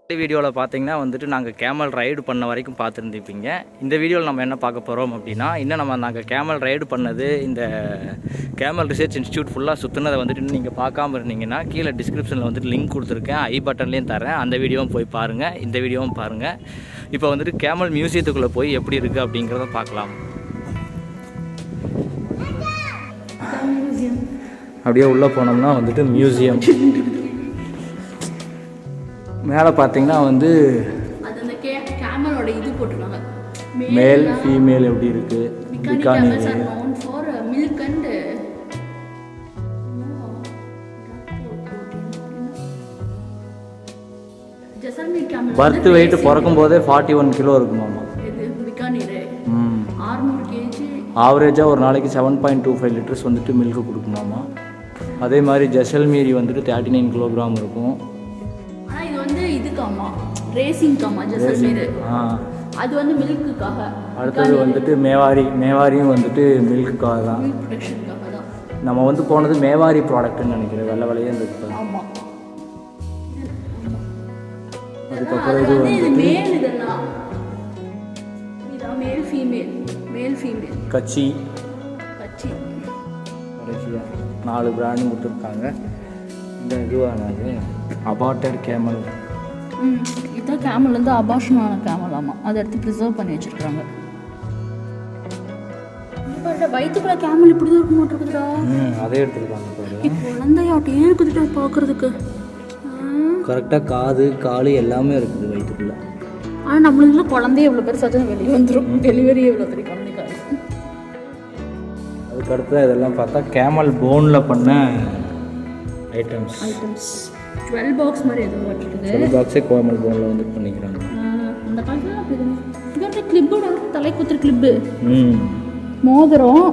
இந்த வீடியோவில் பார்த்தீங்கன்னா வந்துட்டு நாங்கள் கேமல் ரைடு பண்ண வரைக்கும் பார்த்துருந்துருப்பீங்க. இந்த வீடியோவில் நம்ம என்ன பார்க்க போகிறோம் அப்படின்னா, இன்னும் நாங்கள் கேமல் ரைடு பண்ணது இந்த கேமல் ரிசர்ச் இன்ஸ்டியூட் ஃபுல்லாக சுற்றுனதை வந்துட்டு நீங்கள் பார்க்காம இருந்தீங்கன்னா கீழே டிஸ்கிரிப்ஷனில் வந்துட்டு லிங்க் கொடுத்துருக்கேன், ஐ பட்டன்லேயும் தரேன். அந்த வீடியோவும் போய் பாருங்கள், இந்த வீடியோவும் பாருங்கள். இப்போ வந்துட்டு கேமல் மியூசியத்துக்குள்ளே போய் எப்படி இருக்குது அப்படிங்கிறத பார்க்கலாம். அப்படியே உள்ளே போனோம்னா வந்துட்டு மியூசியம். மேலே பார்த்தீங்கன்னா வந்து மேல் ஃபீமேல் எப்படி இருக்குது, பிகானர் பர்த் வெயிட் பிறக்கும் போதே 41 கிலோ இருக்குமாம்மா. ஆவரேஜாக ஒரு நாளைக்கு 7.25 லிட்டர்ஸ் வந்துட்டு மில்க்கு கொடுக்குமாம்மா. அதே மாதிரி ஜெசல்மீரி வந்துட்டு 39 கிலோகிராம் இருக்கும். அது வந்து மில்க்குக்காக. அடுத்தது வந்துட்டு மேவாரியும் வந்துட்டு மில்க்குக்காக தான். நம்ம வந்து போனது மேவாரி ப்ராடக்ட்னு நினைக்கிறேன், வெள்ளை வெள்ளையே இருந்துச்சு. அதுக்கப்புறம் இது வந்துட்டு கட்சி கடைசியாக 4 பிராண்டும் கொடுத்துருக்காங்க. இந்த இதுவானது அபார்டட் கேமல். இதுதான் கேமல் வந்து அபார்ஷனான கேமல். ஆமாம், அதை எடுத்து ப்ரிசர்வ் பண்ணி வச்சுருக்காங்க. வயிற்றுக்குள்ள கேமல் இப்படி தான் இருக்க மாட்டேங்குதுடா. அதே எடுத்துருக்காங்க. குழந்தையாட்டே இருக்குதுடா பார்க்குறதுக்கு. கரெக்டாக காது காலு எல்லாமே இருக்குது வயிற்றுக்குள்ள. ஆனால் நம்மளுக்கு குழந்தைய எவ்வளோ பேர் சஜனை வெளியே வந்துடும். டெலிவரியே எவ்வளோ பெரிய குழந்தைக்காக. அதுக்கடுத்து இதெல்லாம் பார்த்தா கேமல் போனில் பண்ண ஐட்டம்ஸ் 12 பாக்ஸ் மாதிரி எதுவும் வச்சுருக்குது. 12 பாக்ஸே கேமல் போனில் வந்து பண்ணிக்கிறாங்க. அந்த காலத்தில் அப்படி தானே. இது கிளிப்போட தலை குத்துற கிளிப்பு, மோதிரம்.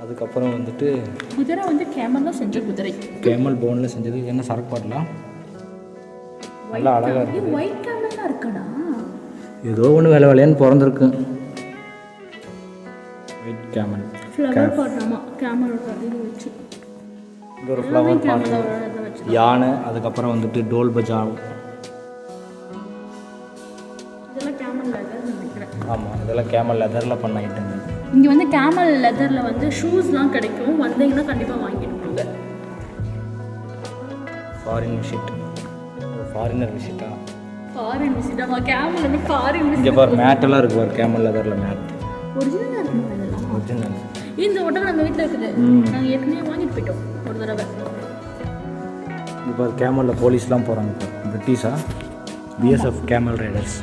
அதுக்கப்புறம் வந்துட்டு குதிரை வந்து கேமலில் செஞ்ச குதிரை, கேமல் போனில் செஞ்சது. என்ன சரக்கு பாடலாம் நல்லா அழகாக இருக்குது. ஒயிட் கேமல்லாம் இருக்கடா. ஏதோ ஒன்று வேலை வேலையான்னு பிறந்திருக்கு. ஒயிட் கேமல் ஃப்ளவர் பாட்டாமா கேமலோட இது வச்சு ஒரு ஃப்ளவர் பாட்டு, யானை. அதுக்கப்புறம் வந்துட்டு டோல் பஜார். இதெல்லாம் கேமல் லெதர் நினைக்கிறேன். ஆமாம், இதெல்லாம் கேமல் லெதரில் பண்ண ஐட்டங்கள். இங்கே வந்து கேமல் லெதரில் வந்து ஷூஸ்லாம் கிடைக்கும். வந்தீங்கன்னா கண்டிப்பாக வாங்கிட்டு போங்க. ஃபாரின் விசிட், ஃபாரினர் விசிட்டா? ஃபாரின் விசிட்டாமா கேமல் வந்து ஃபாரின் விசிட். இங்கே பாரு மேட்டெல்லாம் இருக்குது பாரு, கேமல் லெதரில் மேட். ஒரிஜினலாக இருக்குமா இதெல்லாம்? ஒரிஜினல். இந்த ஒட்டகம் நம்ம வீட்டில் இருக்குது. நாங்கள் ஏற்கனவே வாங்கிட்டு போயிட்டோம் ஒரு தடவை. இப்போ கேமலில் போலீஸ்லாம் போகிறாங்க. பிரிட்டிஷா? BSF camel riders.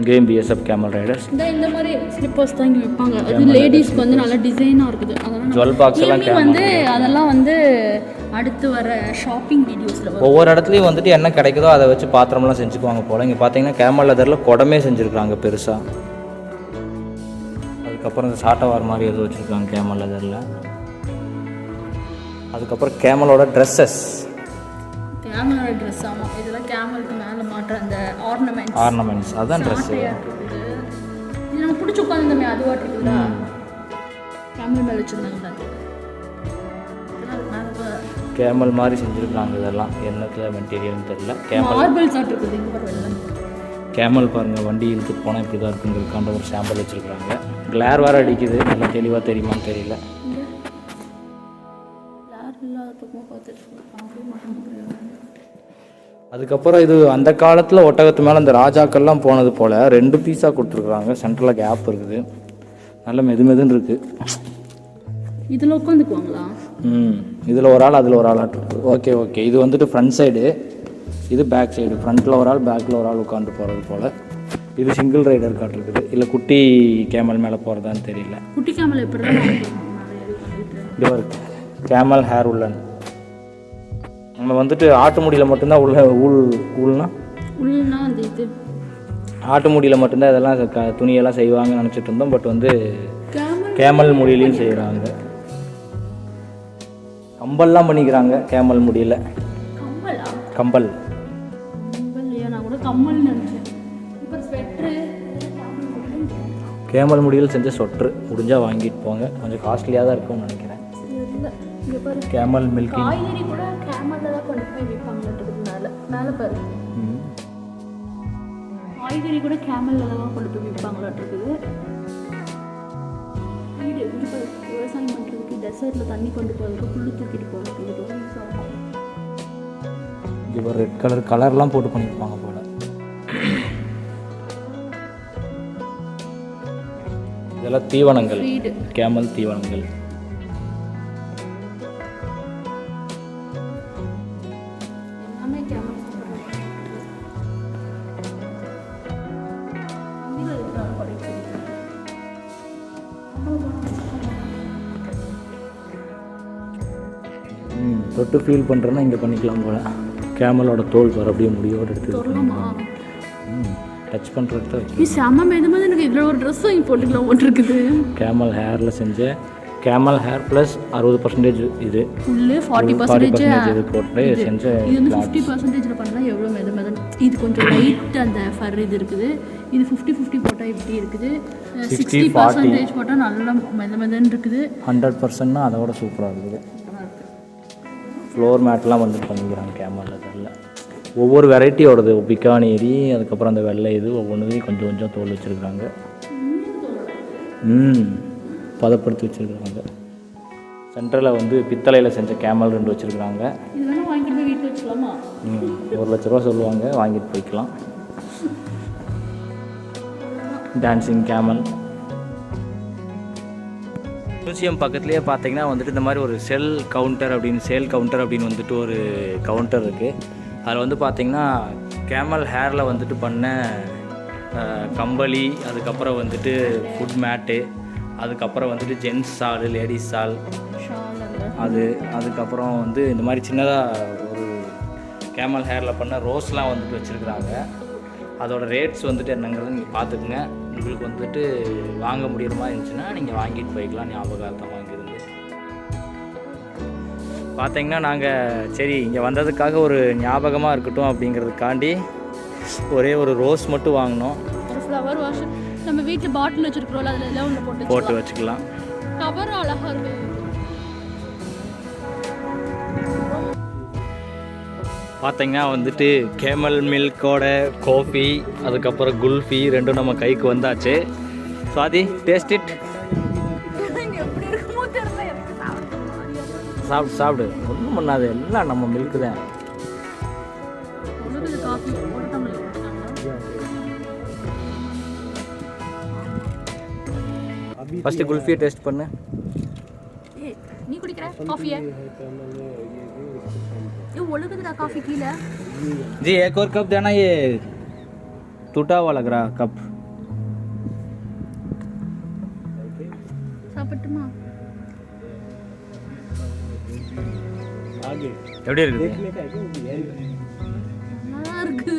கேம் பிஎஸ்எஃப் கேமல் ரைடர்ஸ். இந்த மாதிரி ஸ்லிப்பர்ஸ் தான் இங்கே வைப்பாங்க. அது லேடிஸ்க்கு வந்து நல்லா டிசைனாக இருக்குது. அதெல்லாம் ஜுவல் பாக்ஸ் எல்லாம் வந்து அதெல்லாம் வந்து அடுத்து வர ஷாப்பிங் வீடியோஸில் ஒவ்வொரு இடத்துலையும் வந்துட்டு என்ன கிடைக்குதோ அதை வச்சு பாத்திரம்லாம் செஞ்சுக்குவாங்க போல். இங்கே பார்த்தீங்கன்னா கேமல் லெதரில் குடமே செஞ்சுருக்காங்க பெருசாக. அதுக்கப்புறம் இந்த சாட்டவார் மாதிரி எதுவும் வச்சுருக்காங்க கேமல் லெதரில். அதுக்கப்புறம் கேமலோட ட்ரெஸ்ஸஸ். கேமலோட ட்ரெஸ். ஆமாம், இதெல்லாம் கேமலுக்கு மேலே மாட்டுற அந்த ஆர்னமெண்ட்ஸ் அதுதான் ட்ரெஸ்ஸு. இது நம்ம பிடிச்சி உட்காந்துமே அதுவாக இருக்குதா. கேமல் மேலே வச்சுருந்தாங்க. கேமல் மாதிரி செஞ்சுருக்காங்க. இதெல்லாம் என்னத்தில் மெட்டீரியல்னு தெரியல. கேமல் பாருங்கள், வண்டி இழுத்துட்டு போனால் இப்படி தான் இருக்குங்கிறதுக்காண்ட ஒரு சாம்பிள் வச்சுருக்காங்க. கிளார் வேறு அடிக்குது, நல்லா தெளிவாக தெரியுமான்னு தெரியல. அதுக்கப்புறம் இது அந்த காலத்தில் ஒட்டகத்து மேலே அந்த ராஜாக்கள்லாம் போனது போல் 2 பீஸாக கொடுத்துருக்குறாங்க. சென்டரில் கேப் இருக்குது, நல்ல மெதுன்னு இருக்குது. இதில் உட்காந்துக்குவாங்களா? இதில் ஒரு ஆள், அதில் ஒரு ஆள் ஆட்டு. ஓகே. இது வந்துட்டு ஃப்ரண்ட் சைடு, இது பேக் சைடு. ஃப்ரண்ட்டில் ஒரு ஆள், பேக்கில் ஒரு ஆள் உட்காந்து போகிறது போல். இது சிங்கிள் ரைடர் காட்டிருக்குது. இல்லை குட்டி கேமல் மேலே போகிறதான்னு தெரியல. குட்டி கேமல் எப்படி இது இருக்கு கேமல் ஹேர் உள்ளன். நம்ம வந்துட்டு ஆட்டு முடியில் மட்டும்தான் உள்ள ஊல்னா அந்த இது ஆட்டு முடியில் மட்டும்தான் இதெல்லாம் துணியெல்லாம் செய்வாங்கன்னு நினச்சிட்டு இருந்தோம். பட் வந்து கேமல் முடியிலையும் செய்கிறாங்க. கம்பல்லாம் பண்ணிக்கிறாங்க கேமல் முடியல. கம்பல் கேமல் முடியல் செஞ்ச சொட்ரு முடிஞ்சால் வாங்கிட்டு போங்க. கொஞ்சம் காஸ்ட்லியாக தான் இருக்கும்னு நினைக்கிறேன். Camel milking. கொண்டு போய் விற்பாங்கன்றது மேலே பாரு. காய்கறி கூட கேமலில் தான் கொண்டு போய் விற்பாங்களாட்டு இருக்குது. வீடு இப்போ விவசாயம் பண்ணுறதுக்கு டெசர்ட்டில் தண்ணி கொண்டு போகிறதுக்கு புல்லு தூக்கிட்டு போகிறதுக்கு இது யூஸ் ஆகும். இப்போ ரெட் கலர்லாம் போட்டு பண்ணியிருப்பாங்க போல். இதெல்லாம் தீவனங்கள், கேமல் தீவனங்கள். எல்லாமே கேமல். தொட்டு ஃபீல் பண்ணுறேன்னா இங்கே பண்ணிக்கலாம் போல். கேமலோட தோல் வர அப்படியே முடியோடு எடுத்து டச் பண்ணுறது தான். செம்ம மெதுமாக எனக்கு இதில் ஒரு ட்ரெஸ் வாங்கி போட்டுக்கலாம் போட்டுருக்குது. கேமல் ஹேரில் செஞ்ச கேமல் ஹேர் ப்ளஸ் 60% இது ஃபுல்லு 40% இது போட்டு செஞ்ச. இது வந்து 50% பண்ணால் எவ்வளோ மெதன். இது கொஞ்சம் லைட் அந்த ஃபர் இது இருக்குது. இது 50-50 போட்டால் இப்படி இருக்குது. 60% போட்டால் நல்லா மெதன் இருக்குது. 100%னா அதோட சூப்பராக இருக்குது. ஃப்ளோர் மேட்லாம் வந்து பண்ணிக்கிறாங்க கேமலில். தெரில ஒவ்வொரு வெரைட்டியோடது பிக்கானேரி, அதுக்கப்புறம் அந்த வெள்ளை இது ஒவ்வொன்றுலையும் கொஞ்சம் கொஞ்சம் தோல் வச்சுருக்காங்க. பதப்படுத்தி வச்சுருக்காங்க. சென்டரில் வந்து பித்தளையில் செஞ்ச கேமல் 2 வச்சுருக்காங்க. 1,00,000 சொல்லுவாங்க, வாங்கிட்டு போய்க்கலாம். Dancing camel. மியூசியம் பக்கத்துலேயே பார்த்தீங்கன்னா வந்துட்டு இந்த மாதிரி ஒரு சேல் கவுண்டர் அப்படின்னு வந்துட்டு ஒரு கவுண்டர் இருக்குது. அதில் வந்து பார்த்திங்கன்னா கேமல் ஹேரில் வந்துட்டு பண்ண கம்பளி, அதுக்கப்புறம் வந்துட்டு ஃபுட் மேட்டு, அதுக்கப்புறம் வந்துட்டு ஜென்ஸ் ஷால், லேடிஸ் ஷால், அதுக்கப்புறம் வந்து இந்த மாதிரி சின்னதாக ஒரு கேமல் ஹேரில் பண்ண ரோஸ்லாம் வந்துட்டு வச்சுருக்குறாங்க. அதோட ரேட்ஸ் வந்துட்டு என்னங்கிறது நீங்கள் பார்த்துக்குங்க. உங்களுக்கு வந்துட்டு வாங்க முடியிற மாதிரி இருந்துச்சுன்னா நீங்கள் வாங்கிட்டு போய்க்கலாம். ஞாபகார்த்தம் வாங்கியிருந்து பார்த்தீங்கன்னா நாங்கள் சரி இங்கே வந்ததுக்காக ஒரு ஞாபகமாக இருக்கட்டும் அப்படிங்கிறதுக்காண்டி ஒரே ஒரு ரோஸ் மட்டும் வாங்கினோம். ஒரு ஃப்ளவர் வாஷ் நம்ம வீட்டில் பாட்டில் வச்சுருக்கிறோம்ல, அதில் எல்லாம் ஒன்று போட்டு வச்சுக்கலாம். கவர் அழகாக இருக்குது. பார்த்தீங்கன்னா வந்துட்டு கேமல் மில்கோட காஃபி, அதுக்கப்புறம் குல்ஃபி 2 நம்ம கைக்கு வந்தாச்சு. Swathi, taste it. சாப்பிடு ஒன்றும் பண்ணாது, எல்லாம் நம்ம மில்க்கு தான். ஃபர்ஸ்ட் குல்ஃபியை டேஸ்ட் பண்ணு. நீ குடிக்கிற காஃபியை ये ओलगदरा काफी कीला जी. एक और कप देना, ये टूटा हुआ लग रहा कप. சாப்பிட்டுமா? ஆகே எப்படி இருக்குது? நல்லா இருக்கு.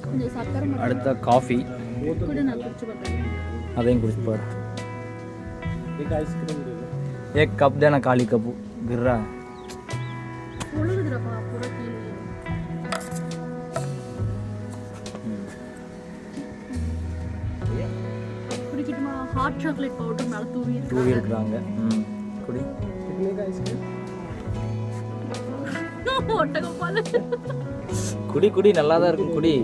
கொஞ்சம் சக்கரை மட்டும். அடுத்த காஃபி கூட நான் குடிச்சு பார்த்தேன். அதையும் குடிச்சு பாரு. एक आइसक्रीम दे दो. एक कप देना, काली कप गिर रहा है. पूरा குடிக்கிட்டுமா? ஹாட் சாக்லேட் பவுடர் மேலே தூவி இருக்காங்க. குடி. ஒட்டகப்பால் குடி குடி, நல்லா தான் இருக்கும், குடி.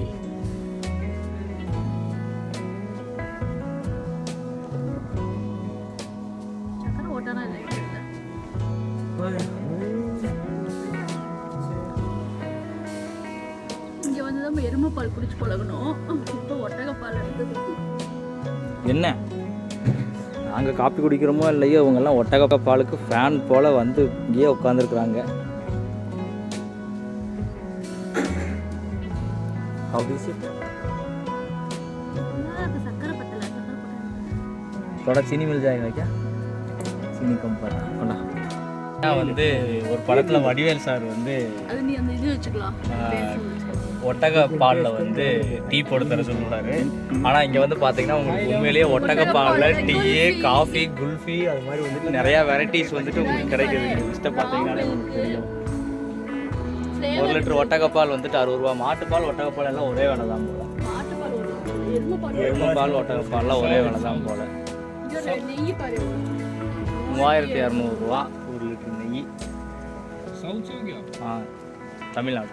இங்கே வந்து தான் எருமை பால் குடிச்சு பழகணும். இப்போ ஒட்டகப்பால் இருக்குது. என்ன நாங்கள் காப்பி குடிக்கிறோமோ இல்லையோ, இவங்கெல்லாம் ஒட்டக பாலுக்கு ஃபேன் போல் வந்து இங்கேயே உட்காந்துருக்குறாங்க. थोड़ा चीनी मिल जाएगा क्या? चीनी कम पर வந்து ஒரு படத்தில் வடிவேல் சார் வந்து அது நீ அந்த இது வச்சுக்கலாம், ஒட்டக பாலில் வந்து டீ போட்டு தர சொல்லுவார். ஆனால் இங்கே வந்து பார்த்தீங்கன்னா உங்களுக்கு உண்மையிலேயே ஒட்டக பாலில் டீ, காஃபி, குல்ஃபி அது மாதிரி வந்துட்டு நிறையா வெரைட்டிஸ் வந்துட்டு உங்களுக்கு கிடைக்குது. லிஸ்ட்டை பார்த்தீங்கன்னாலே உங்களுக்கு தெரியும். 1 லிட்டர் ஒட்டகப்பால் வந்துட்டு 60 ரூபா. மாட்டுப்பால், ஒட்டகப்பால் எல்லாம் ஒரே விலை தான் போல. எருமை பால், ஒட்டகப்பால்லாம் ஒரே விலை தான் போல. 3200 ரூபா 1 லிட்டர் நெய் साउथ से हो गया ஆ தமிழ்நாடு